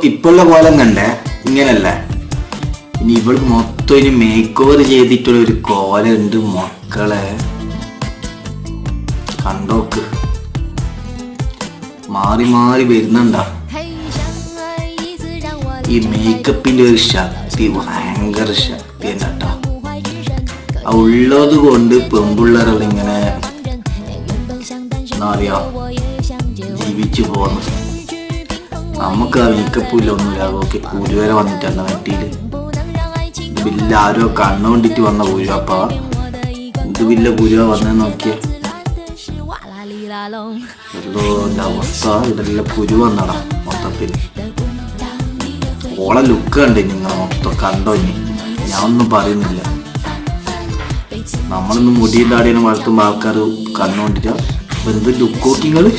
ഇപ്പോഴുള്ള കോലം കണ്ടേ ഇങ്ങനല്ല. ഇനി ഇവള് മൊത്തം ഇനി മേക്ക് ഓവർ ചെയ്തിട്ടുള്ള ഒരു കോലം ഉണ്ട് മക്കളെ, കണ്ടോക്ക്. മാറി മാറി വരുന്നുണ്ടാ. ഈ മേക്കപ്പിന്റെ ഒരു ശക്തി ഭയങ്കര ശക്തി തന്നെ കേട്ടോ. ഉള്ളത് കൊണ്ട് പെൺപിള്ളേരെല്ലാം ഇങ്ങനെ എന്താ പറയാ ജീവിച്ചു പോന്നു. നമുക്ക് ആ മേക്കപ്പില്ല ഒന്നുമില്ല. അതൊക്കെ കുരുവരെ വന്നിട്ടുണ്ട് നെറ്റിയില്. ഇത് വലിയ ആരോ കണ്ണുകൊണ്ടിട്ട് വന്ന കുരുവ. അപ്പ ഇത് വലിയ കുരുവ വന്നെന്ന് നോക്കിയ അവസ്ഥ. ഇതെല്ലാം കുരു വന്നടാ മൊത്തത്തിൽ. ഓളെ ലുക്ക് കണ്ടേ നിങ്ങൾ മൊത്തം കണ്ടോ? ഞാൻ ഒന്നും പറയുന്നില്ല. നമ്മളൊന്നും മുടിയും താടിയും വളർത്തുമ്പോൾ ആൾക്കാർ കണ്ണുകൊണ്ടിട്ടാ എന്ത് ലുക്ക് നോക്കിങ്ങള്.